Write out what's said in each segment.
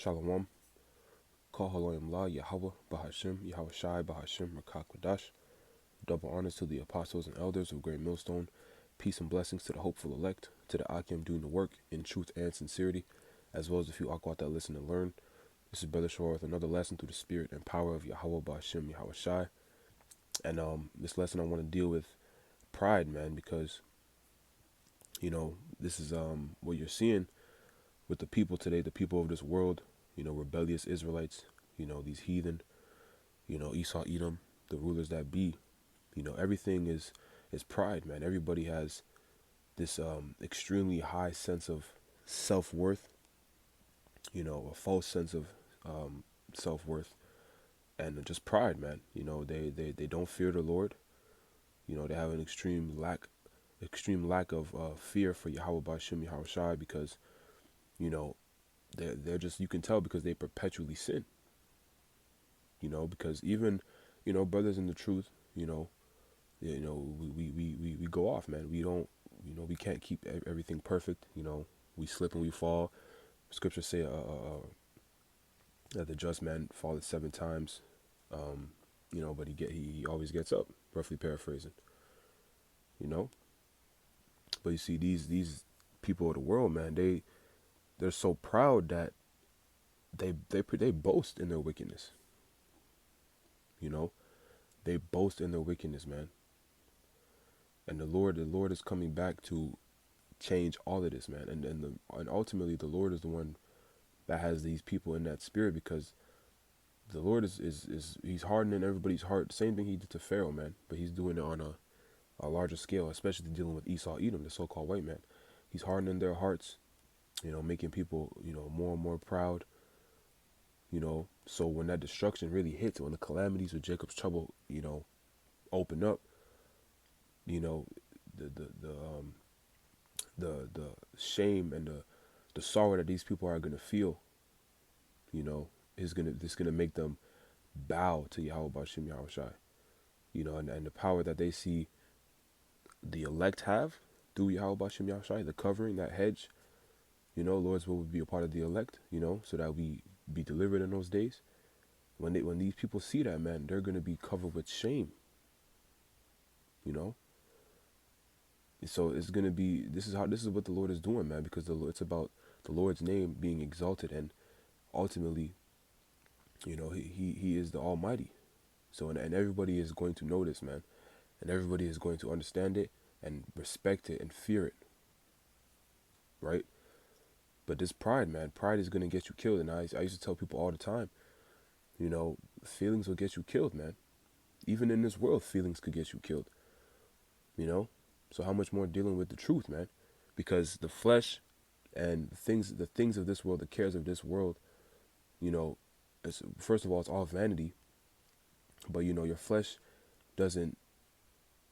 Shalom, Kahaloyim La, Yahweh, Bahashim, Yahweh Shai, Bahashim, Rakakwadash. Double honors to the apostles and elders of Great Millstone. Peace and blessings to the hopeful elect, to the Akim doing the work in truth and sincerity, as well as the few Akwat that listen and learn. This is Brother Shore with another lesson through the spirit and power of Yahweh, Bahashim, Yahweh Shai. And this lesson I want to deal with pride, man, because, this is what you're seeing with the people today, the people of this world, rebellious Israelites, these heathen, Esau, Edom, the rulers that be, everything is pride, man. Everybody has this extremely high sense of self-worth, a false sense of self-worth, and just pride, man. They don't fear the Lord. They have an extreme lack of fear for Yahweh Bashim Yahweh Shai, because they're just, you can tell because they perpetually sin. Because even brothers in the truth, we go off, man. We don't, we can't keep everything perfect. We slip and we fall. Scriptures say that the just man falleth 7 times, but he always gets up. Roughly paraphrasing. But you see, these people of the world, man, they're so proud that they boast in their wickedness. They boast in their wickedness, man. And the Lord is coming back to change all of this, man. And ultimately, the Lord is the one that has these people in that spirit, because the Lord is he's hardening everybody's heart. Same thing he did to Pharaoh, man. But he's doing it on a larger scale, especially dealing with Esau, Edom, the so-called white man. He's hardening their hearts, making people, more and more proud. So when that destruction really hits, when the calamities of Jacob's trouble, open up, the shame and the sorrow that these people are gonna feel, is gonna make them bow to Yahweh Bashim Yahweh Shai, and the power that they see the elect have through Yahweh Bashim Yahweh Shai, the covering, that hedge, Lord's will be a part of the elect, so that we be delivered in those days. When these people see that, man, they're gonna be covered with shame. So it's gonna be, this is what the Lord is doing, man, because it's about the Lord's name being exalted, and ultimately, he is the Almighty. So and everybody is going to know this, man, and everybody is going to understand it and respect it and fear it, right? But this pride, man, pride is going to get you killed. And I used to tell people all the time, feelings will get you killed, man. Even in this world, feelings could get you killed, So how much more dealing with the truth, man? Because the flesh and the things of this world, the cares of this world, first of all, it's all vanity. But, your flesh doesn't,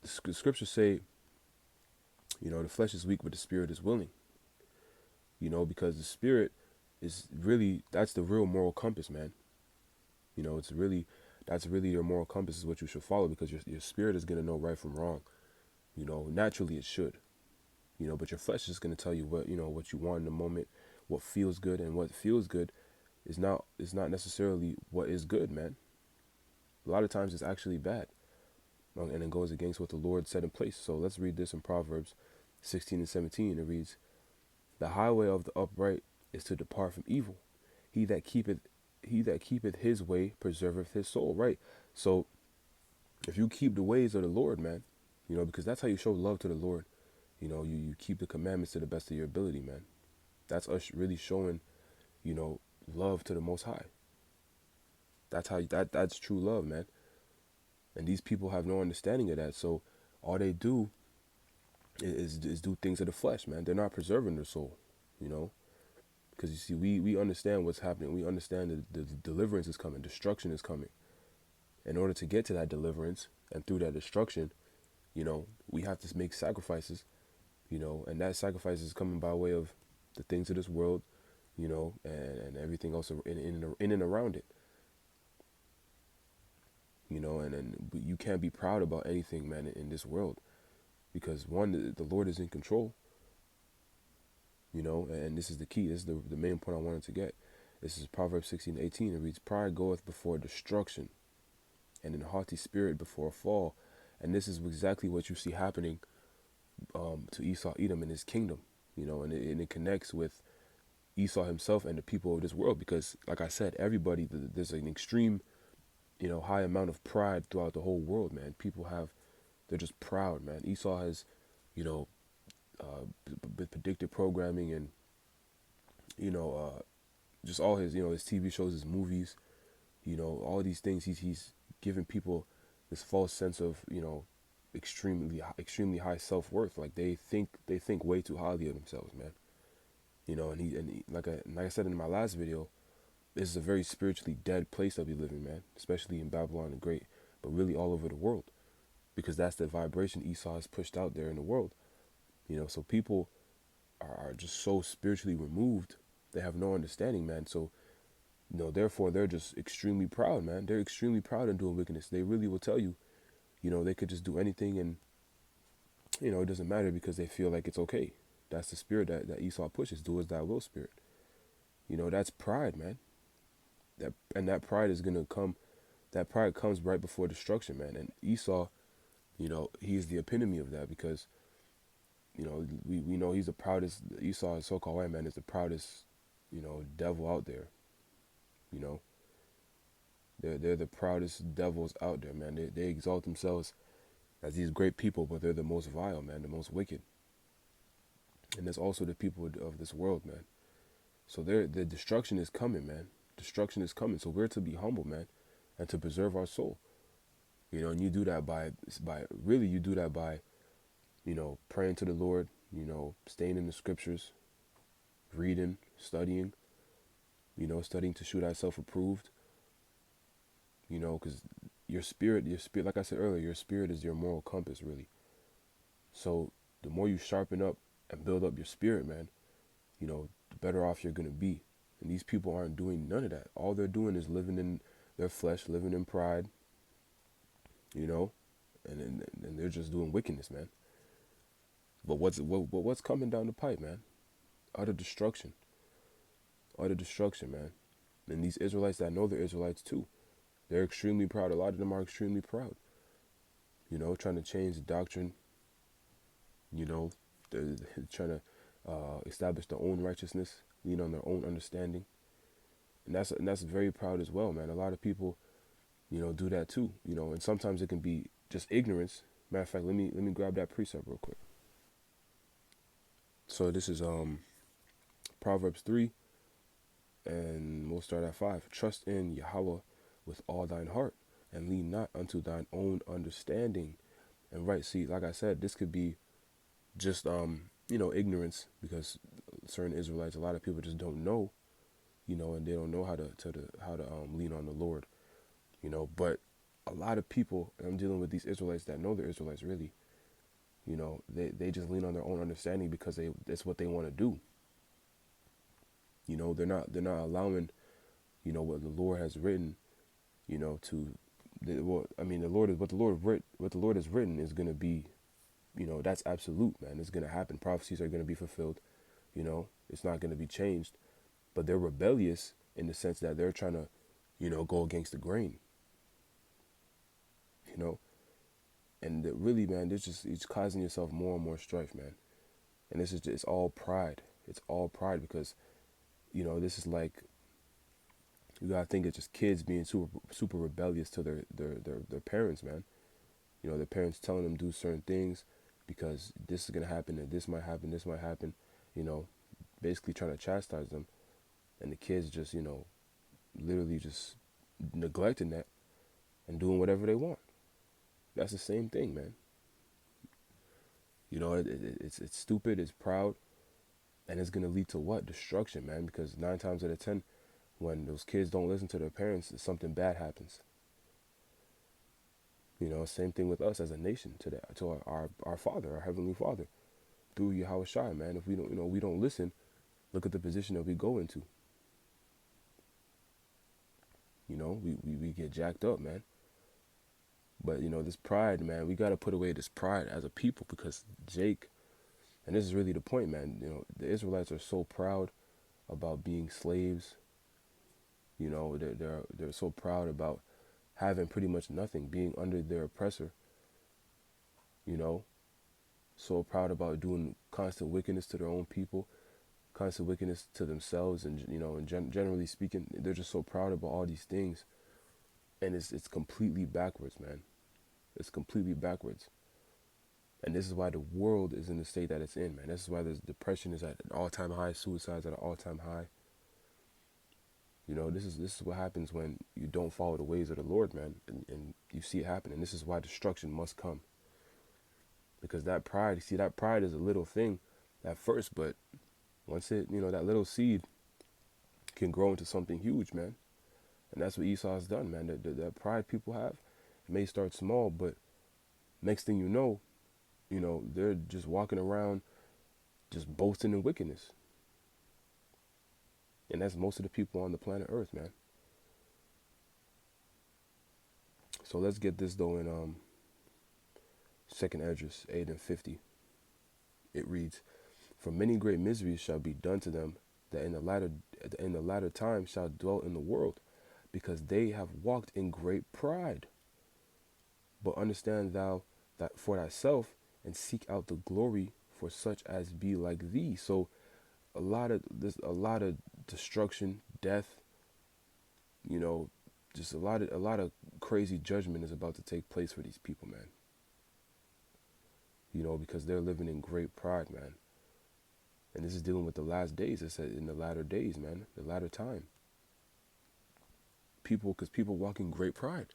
the scriptures say, the flesh is weak, but the spirit is willing. Because the spirit is really, that's the real moral compass, man. That's really your moral compass, is what you should follow, because your spirit is going to know right from wrong. Naturally it should, but your flesh is going to tell you what you want in the moment, what feels good, and what feels good is not necessarily what is good, man. A lot of times it's actually bad, and it goes against what the Lord set in place. So let's read this in Proverbs 16 and 17. It reads, "The highway of the upright is to depart from evil. He that keepeth his way preserveth his soul." Right. So if you keep the ways of the Lord, man, because that's how you show love to the Lord. You keep the commandments to the best of your ability, man. That's us really showing, love to the Most High. That's how that's true love, man. And these people have no understanding of that. So all they do is do things of the flesh, man. They're not preserving their soul, because you see, we understand what's happening. We understand that the deliverance is coming, destruction is coming. In order to get to that deliverance and through that destruction, we have to make sacrifices, and that sacrifice is coming by way of the things of this world, and everything else in and around it. And you can't be proud about anything, man, in this world, because one, the Lord is in control, and this is the key. This is the main point I wanted to get. This is Proverbs 16:18. It reads, "Pride goeth before destruction, and an haughty spirit before a fall." And this is exactly what you see happening to Esau, Edom, and his kingdom. And it connects with Esau himself and the people of this world, because, like I said, everybody, there's an extreme, high amount of pride throughout the whole world, man. They're just proud, man. Esau has, you know, predictive programming and, you know, just all his TV shows, his movies, all these things. He's giving people this false sense of, extremely high self-worth. Like they think way too highly of themselves, man. And like I said in my last video, this is a very spiritually dead place that we live in, man. Especially in Babylon the Great, but really all over the world, because that's the vibration Esau has pushed out there in the world. So people are just so spiritually removed, they have no understanding, man. So, therefore they're just extremely proud, man. They're extremely proud in doing wickedness. They really will tell you, they could just do anything, and, it doesn't matter, because they feel like it's okay. That's the spirit that Esau pushes. Do as thou will spirit. That's pride, man. That pride is gonna come. That pride comes right before destruction, man. And Esau, he is the epitome of that, because, we know he's the proudest. Esau, so-called white man, is the proudest, devil out there. They're the proudest devils out there, man. They exalt themselves as these great people, but they're the most vile, man, the most wicked. And there's also the people of this world, man. So the destruction is coming, man. Destruction is coming. So we're to be humble, man, and to preserve our soul. And you do that by praying to the Lord, staying in the scriptures, reading, studying, studying to show thyself approved, because your spirit, like I said earlier, your spirit is your moral compass, really. So the more you sharpen up and build up your spirit, man, the better off you're going to be. And these people aren't doing none of that. All they're doing is living in their flesh, living in pride, and they're just doing wickedness, man. But what's coming down the pipe, man? Utter destruction, man. And these Israelites that know they're Israelites too, they're extremely proud. A lot of them are extremely proud, trying to change the doctrine, they're trying to establish their own righteousness, lean on their own understanding. And that's very proud as well, man. A lot of people, do that too, and sometimes it can be just ignorance. Matter of fact, let me grab that precept real quick. So this is Proverbs 3, and we'll start at 5. "Trust in Yahweh with all thine heart, and lean not unto thine own understanding." And right, see, like I said, this could be just ignorance, because certain Israelites, a lot of people just don't know, and they don't know how to lean on the Lord, But a lot of people, and I'm dealing with these Israelites that know they're Israelites, really, they just lean on their own understanding, because that's what they want to do. They're not allowing, what the Lord has written, the Lord is what the Lord has written is going to be, that's absolute, man. It's going to happen. Prophecies are going to be fulfilled. It's not going to be changed. But they're rebellious in the sense that they're trying to, go against the grain. And really, man, it's causing yourself more and more strife, man. And it's all pride. It's all pride, because, this is like, you gotta think it's just kids being super rebellious to their parents, man. Their parents telling them do certain things because this is gonna happen, and this might happen, basically trying to chastise them, and the kids just, literally just neglecting that and doing whatever they want. That's the same thing, man. It's stupid, it's proud, and it's gonna lead to what? Destruction, man. Because 9 times out of 10, when those kids don't listen to their parents, something bad happens. Same thing with us as a nation, to our Father, our Heavenly Father, through Yahushua, man. If we don't, we don't listen, look at the position that we go into. We get jacked up, man. But, this pride, man, we got to put away this pride as a people, because Jake, and this is really the point, man, the Israelites are so proud about being slaves, You know, they're so proud about having pretty much nothing, being under their oppressor. You know, so proud about doing constant wickedness to their own people, constant wickedness to themselves, and you know, and generally speaking, they're just so proud about all these things, and it's completely backwards, man. It's completely backwards, and this is why the world is in the state that it's in, man. This is why there's depression is at an all-time high, suicides at an all-time high. You know, this is what happens when you don't follow the ways of the Lord, man, and you see it happen, and this is why destruction must come, because that pride, you see, that pride is a little thing at first, but once it, you know, that little seed can grow into something huge, man. And that's what Esau has done, man. That pride people have, it may start small, but next thing you know, they're just walking around just boasting in wickedness. And that's most of the people on the planet Earth, man. So let's get this though in 2nd Esdras 8 and 50. It reads, "For many great miseries shall be done to them that in the latter time shall dwell in the world, because they have walked in great pride. But understand thou that for thyself, and seek out the glory for such as be like thee." So a lot of destruction, death, you know, just a lot of crazy judgment is about to take place for these people, man. You know, because they're living in great pride, man. And this is dealing with the last days. It said in the latter days, man, the latter time. Because people walk in great pride.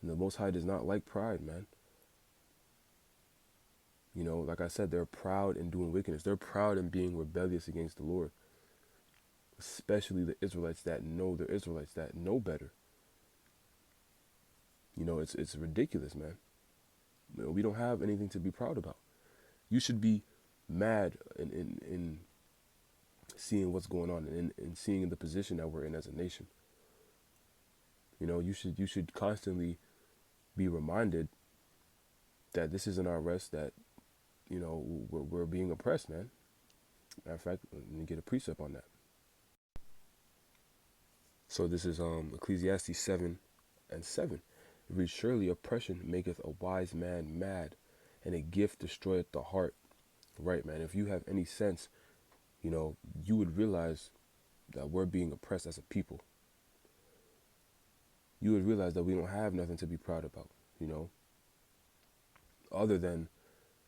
And the Most High does not like pride, man. You know, like I said, they're proud in doing wickedness. They're proud in being rebellious against the Lord. Especially the Israelites that know the Israelites that know better. You know, it's ridiculous, man. You know, we don't have anything to be proud about. You should be mad in seeing what's going on and seeing the position that we're in as a nation. You know, you should constantly be reminded that this isn't our rest, that, you know, we're being oppressed, man. Matter of fact, let me get a precept on that. So this is Ecclesiastes 7 and 7. It reads, "Surely oppression maketh a wise man mad, and a gift destroyeth the heart." Right, man. If you have any sense, you know, you would realize that we're being oppressed as a people. You would realize that we don't have nothing to be proud about, you know, other than,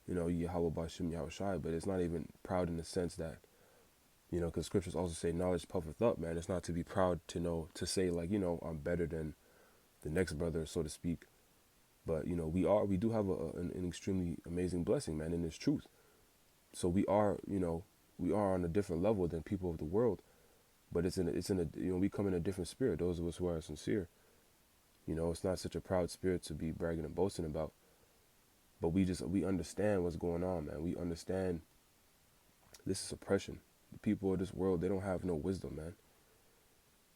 you know, Yahweh Bashim Yahushai, but it's not even proud in the sense that, you know, because scriptures also say knowledge puffeth up, man. It's not to be proud to know, to say like, you know, I'm better than the next brother, so to speak. But, you know, we do have an extremely amazing blessing, man, in this truth. So we are, you know, we are on a different level than people of the world, but it's in a, you know, we come in a different spirit. Those of us who are sincere, you know, it's not such a proud spirit to be bragging and boasting about, but we understand what's going on, man. We understand this is oppression. The people of this world, they don't have no wisdom, man.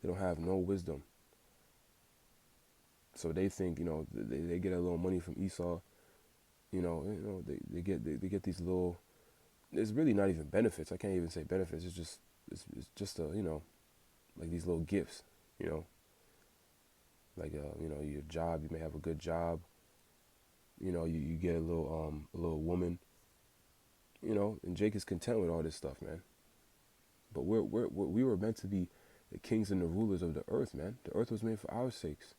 They don't have no wisdom. So they think, you know, they get a little money from Esau, you know, they get these little, it's really not even benefits. I can't even say benefits. It's just a, you know, like these little gifts, you know, like you know, your job, you may have a good job, you know, you get a little woman, you know, and Jake is content with all this stuff, man. But we were meant to be the kings and the rulers of the earth, man. The earth was made for our sakes.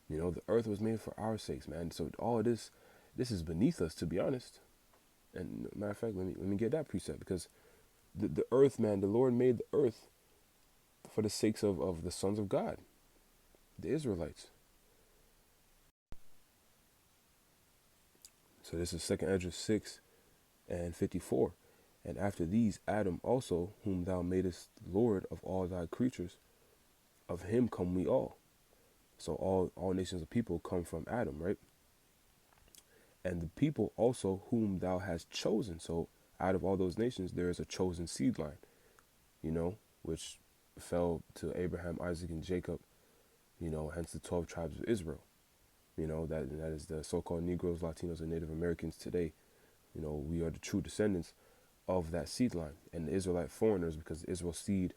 You know, the earth was made for our sakes, man. So all of this is beneath us, to be honest. And matter of fact, let me get that precept, because the earth, man, the Lord made the earth for the sakes of the sons of God, the Israelites. So this is 2nd Esdras 6 and 54. "And after these, Adam also, whom thou madest Lord of all thy creatures, of him come we all." So all nations of people come from Adam, right? "And the people also whom thou hast chosen." So out of all those nations, there is a chosen seed line, you know, which fell to Abraham, Isaac, and Jacob, you know, hence the 12 tribes of Israel. You know, that is the so-called Negros, Latinos, and Native Americans today. You know, we are the true descendants of that seed line, and the Israelite foreigners, because Israel's seed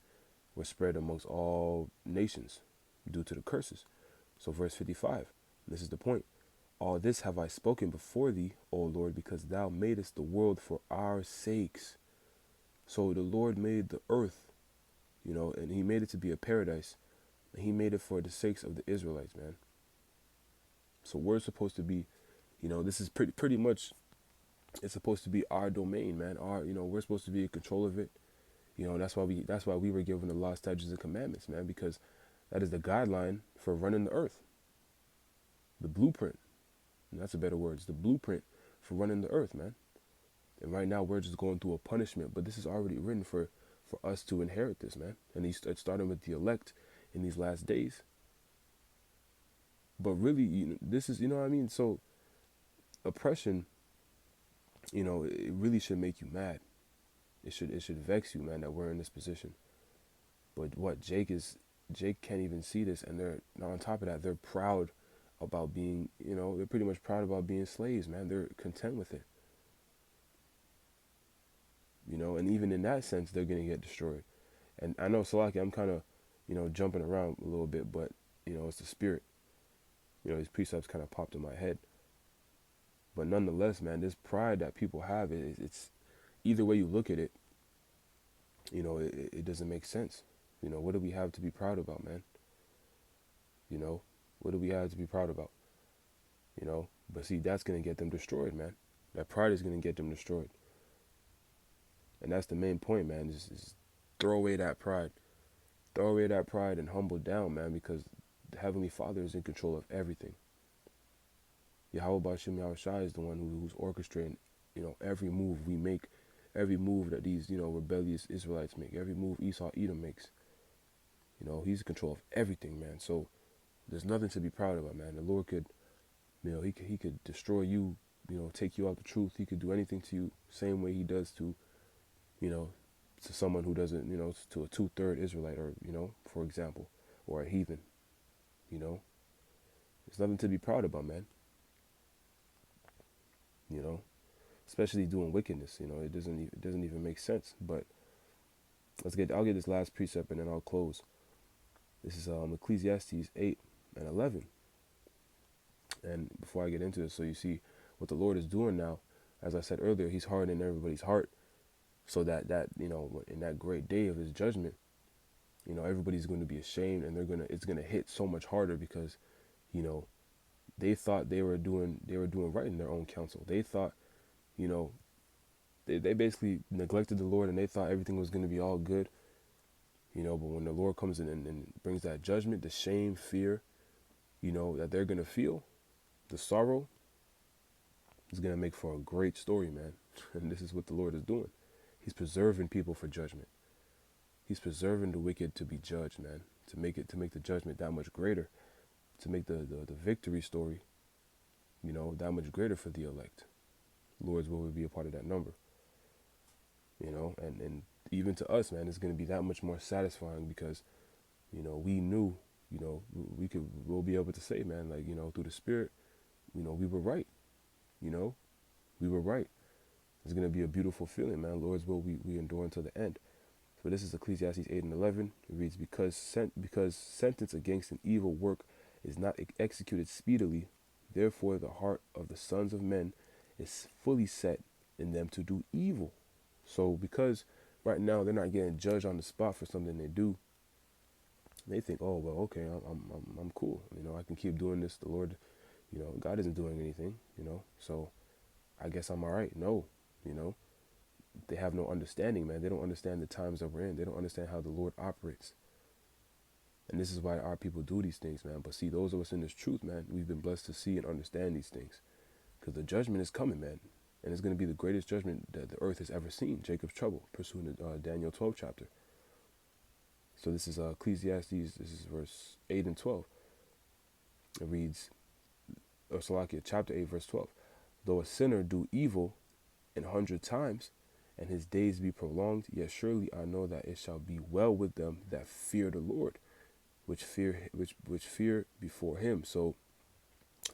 were spread amongst all nations due to the curses. So verse 55, this is the point. All this have I spoken before thee, O Lord, because thou madest the world for our sakes. So the Lord made the earth, and he made it to be a paradise. And he made it for the sakes of the Israelites, man. So we're supposed to be, this is pretty much, it's supposed to be our domain, man. We're supposed to be in control of it. That's why we were given the law, statutes, and commandments, man, because that is the guideline for running the earth. The blueprint. And that's a better word. It's the blueprint for running the earth, man. And right now we're just going through a punishment, but this is already written for us to inherit this, man. And it's starting with the elect in these last days. But really, this is, what I mean? So oppression, it really should make you mad. It should vex you, man, that we're in this position. But what Jake can't even see this, and they're on top of that, they're proud about being, they're pretty much proud about being slaves, man. They're content with it. And even in that sense, they're going to get destroyed. And I know, Salaki, I'm kind of, jumping around a little bit, but, it's the spirit. These precepts kind of popped in my head. But nonetheless, man, this pride that people have, it's either way you look at it, it doesn't make sense. What do we have to be proud about, man? What do we have to be proud about? But see, that's going to get them destroyed, man. That pride is going to get them destroyed. And that's the main point, man, is throw away that pride. Throw away that pride and humble down, man, because the Heavenly Father is in control of everything. Yahweh Bashim Yahushua is the one who's orchestrating, every move we make, every move that these, rebellious Israelites make, every move Esau Edom makes. He's in control of everything, man. So there's nothing to be proud about, man. The Lord could, he could destroy you, take you out the truth. He could do anything to you, same way he does to, to someone who doesn't, to a 2/3 Israelite, or, for example, or a heathen. There's nothing to be proud about, man. Especially doing wickedness. It doesn't even make sense. But I'll get this last precept and then I'll close. This is Ecclesiastes 8:11. And before I get into it, so you see what the Lord is doing now. As I said earlier, he's hardening everybody's heart, so that in that great day of his judgment, everybody's going to be ashamed, and it's gonna hit so much harder, because they thought they were doing right in their own counsel. They thought, they basically neglected the Lord, and they thought everything was going to be all good. But when the Lord comes in and brings that judgment, the shame, fear, that they're going to feel, the sorrow, is going to make for a great story, man. And this is what the Lord is doing. He's preserving people for judgment. He's preserving the wicked to be judged, man, to make the judgment that much greater, to make the victory story, that much greater for the elect. Lord's will be a part of that number. And even to us, man, it's going to be that much more satisfying, because, we knew, we'll be able to say, man, like, through the Spirit, we were right. We were right. It's going to be a beautiful feeling, man. Lord's will, we endure until the end. So this is Ecclesiastes 8:11. It reads, because sentence against an evil work is not executed speedily, therefore the heart of the sons of men is fully set in them to do evil. So because right now they're not getting judged on the spot for something they do, they think, oh, well, okay, I'm cool. I can keep doing this. The Lord, God isn't doing anything, so I guess I'm all right. No, they have no understanding, man. They don't understand the times that we're in. They don't understand how the Lord operates. And this is why our people do these things, man. But see, those of us in this truth, man, we've been blessed to see and understand these things. Because the judgment is coming, man. And it's going to be the greatest judgment that the earth has ever seen. Jacob's trouble, pursuing Daniel 12 chapter. So this is Ecclesiastes, this is verse 8 and 12. It reads, or Salakia, chapter 8, verse 12. Though a sinner do evil 100 times, and his days be prolonged, yet surely I know that it shall be well with them that fear the Lord, which fear before him. So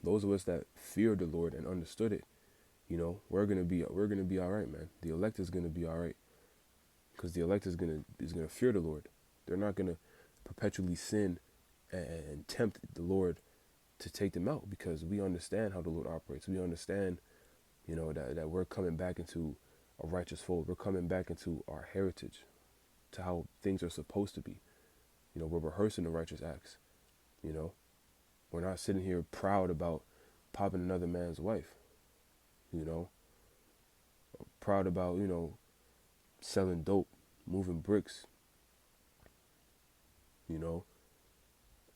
those of us that feared the Lord and understood it, we're gonna be all right, man. The elect is gonna be all right. because the elect is gonna fear the Lord. They're not gonna perpetually sin and tempt the Lord to take them out, because we understand how the Lord operates. We understand, that we're coming back into a righteous fold. We're coming back into our heritage, to how things are supposed to be. We're rehearsing the righteous acts. We're not sitting here proud about popping another man's wife. Proud about, selling dope, moving bricks,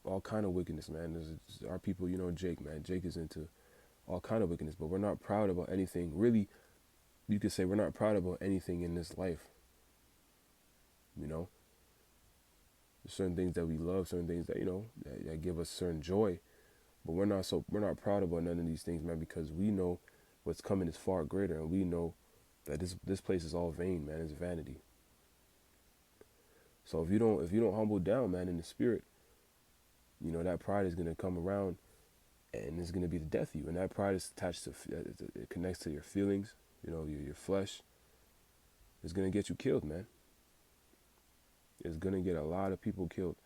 all kind of wickedness, man. There's our people, Jake, man. Jake is into all kind of wickedness, but we're not proud about anything. Really, you could say we're not proud about anything in this life. There's certain things that we love, certain things that, that give us certain joy, but we're not proud about none of these things, man, because we know what's coming is far greater, and we know that this place is all vain, man. It's vanity. So if you don't humble down, man, in the spirit, that pride is gonna come around, and it's gonna be the death of you. And that pride is attached to, it connects to your feelings, your flesh. It's gonna get you killed, man. It's gonna get a lot of people killed,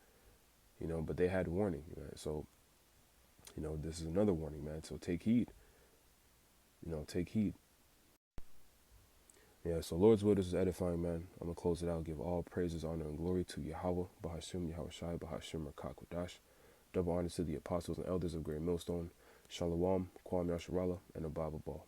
but they had warning, man. So, this is another warning, man. So take heed. Take heed. Yeah, so Lord's will, this is edifying, man. I'm going to close it out. Give all praises, honor, and glory to Yahweh, Bahashim, Yahweh Shai, Bahashim, Rakakwadash. Double honor to the apostles and elders of Great Millstone. Shalom, Kwam Yasharala, and a Bible Ball.